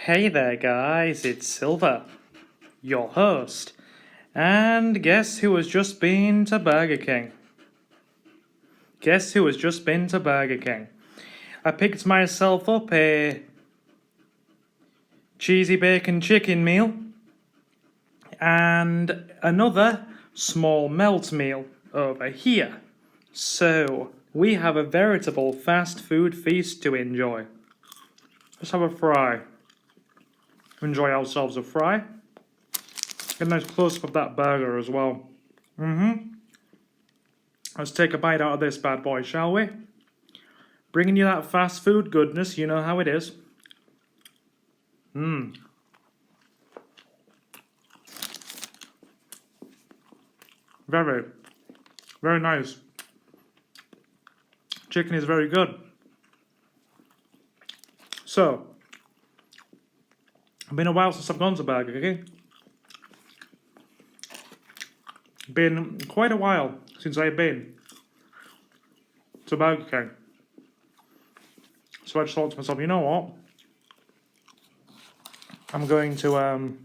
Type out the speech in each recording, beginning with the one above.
Hey there guys, it's Silver, your host, and guess who has just been to Burger King? Guess who has just been to Burger King? I picked myself up a cheesy bacon chicken meal and another small melt meal over here. So, we have a veritable fast food feast to enjoy. Let's have a fry. Enjoy ourselves a fry. Get a nice close-up of that burger as well. Let's take a bite out of this bad boy, shall we? Bringing you that fast food goodness, you know how it is. Very, very nice. Chicken is very good. So, it's been a while since I've gone to Burger King. Been quite a while since I've been to Burger King. So I just thought to myself, you know what? I'm going to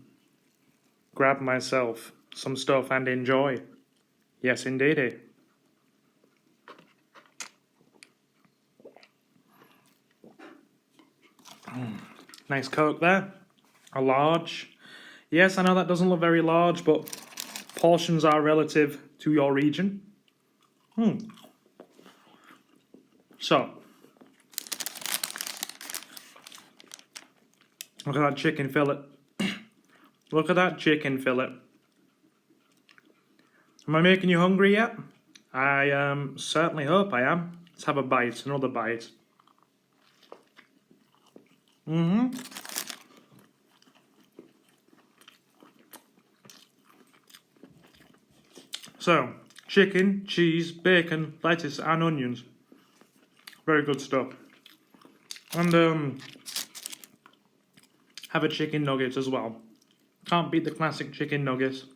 grab myself some stuff and enjoy. Yes, indeedy. Nice Coke there. A large. Yes, I know that doesn't look very large, but portions are relative to your region. So, look at that chicken fillet. Look at that chicken fillet. Am I making you hungry yet? I certainly hope I am. Let's have a bite, another bite. So, chicken, cheese, bacon, lettuce and onions. Very good stuff. And have a chicken nugget as well. Can't beat the classic chicken nuggets.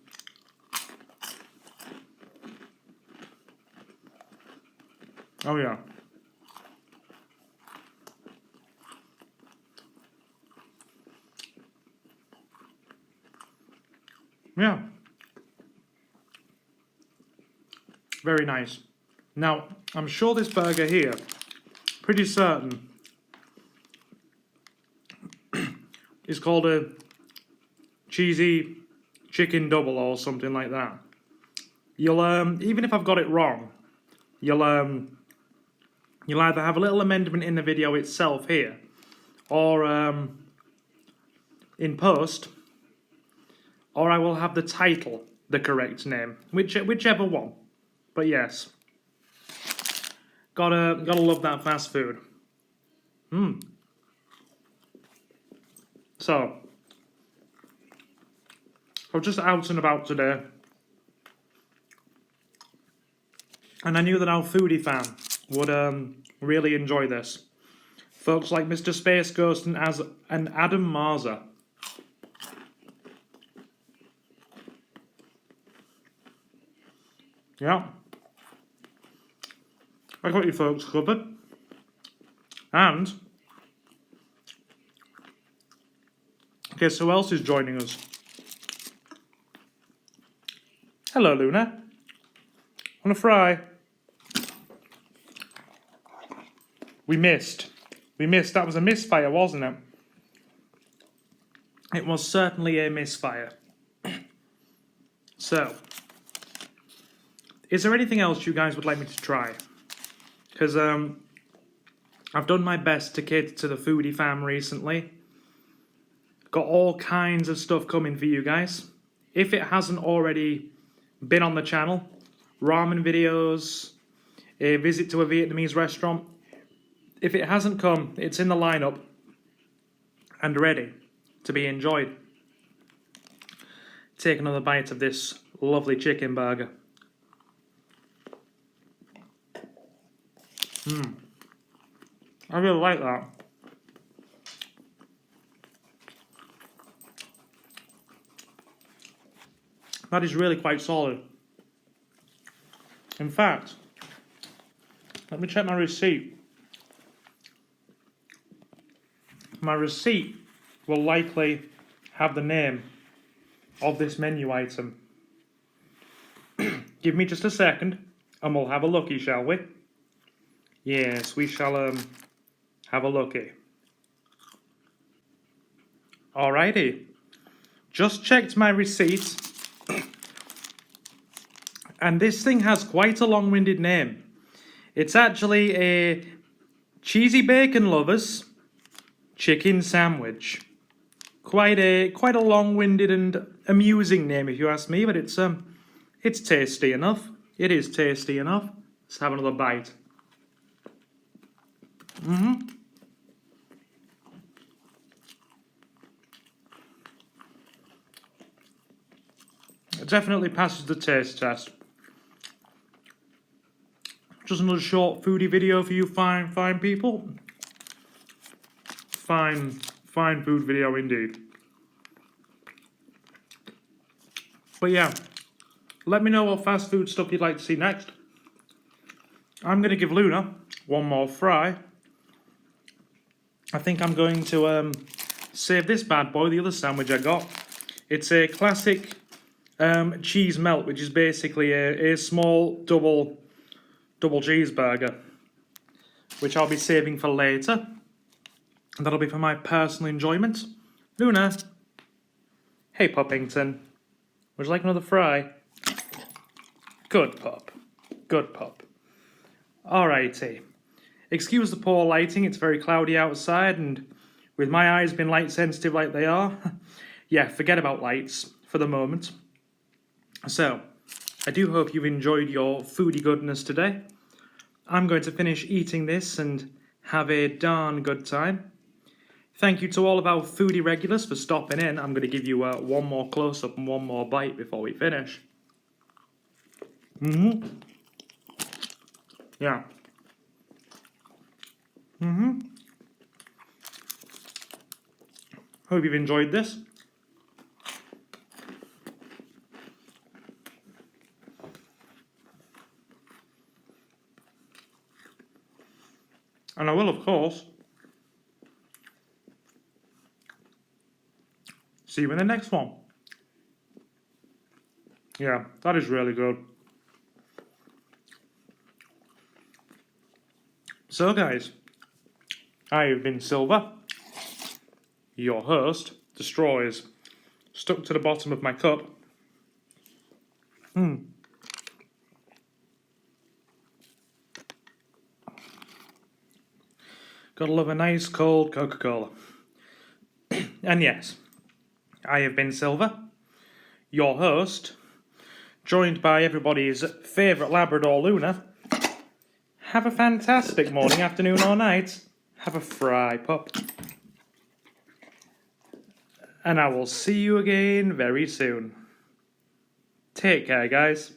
Oh yeah. Yeah. Very nice. Now, I'm sure this burger here, pretty certain, is called a cheesy chicken double or something like that. You'll even if I've got it wrong, you'll either have a little amendment in the video itself here, or in post, or I will have the title the correct name, whichever one. But yes, gotta love that fast food. So, I was just out and about today, and I knew that our foodie fan would really enjoy this. Folks like Mr. Space Ghost and Adam Marza. Yeah. I got you folks covered. And guess who else is joining us? Hello, Luna. Want a fry? We missed. That was a misfire, wasn't it? It was certainly a misfire. So, is there anything else you guys would like me to try? Because I've done my best to cater to the foodie fam recently. Got all kinds of stuff coming for you guys. If it hasn't already been on the channel, ramen videos, a visit to a Vietnamese restaurant. If it hasn't come, it's in the lineup and ready to be enjoyed. Take another bite of this lovely chicken burger. I really like that. That is really quite solid. In fact, let me check my receipt. My receipt will likely have the name of this menu item. Give me just a second and we'll have a looky, shall we? Yes, we shall have a looky. Alrighty. Just checked my receipt. And this thing has quite a long-winded name. It's actually a cheesy bacon lovers chicken sandwich. Quite a long-winded and amusing name, if you ask me, but it's tasty enough. It is tasty enough. Let's have another bite. It definitely passes the taste test. Just another short foodie video for you fine people. Fine food video indeed. But yeah, let me know what fast food stuff you'd like to see next. I'm going to give Luna one more fry. I think I'm going to save this bad boy, the other sandwich I got. It's a classic cheese melt, which is basically a small double cheeseburger, which I'll be saving for later. And that'll be for my personal enjoyment. Luna, hey Puppington, would you like another fry? Good pup, good pup. Alrighty. Excuse the poor lighting, it's very cloudy outside, and with my eyes being light sensitive like they are, yeah, forget about lights for the moment. So, I do hope you've enjoyed your foodie goodness today. I'm going to finish eating this and have a darn good time. Thank you to all of our foodie regulars for stopping in. I'm going to give you one more close-up and one more bite before we finish. Yeah. Hope you've enjoyed this. And I will, of course, see you in the next one. Yeah, that is really good. So guys, I have been Silver, your host. The straw is stuck to the bottom of my cup. Gotta love a nice cold Coca-Cola. And yes, I have been Silver, your host, joined by everybody's favourite Labrador, Luna. Have a fantastic morning, afternoon or night. Have a fry, pup. And I will see you again very soon. Take care, guys.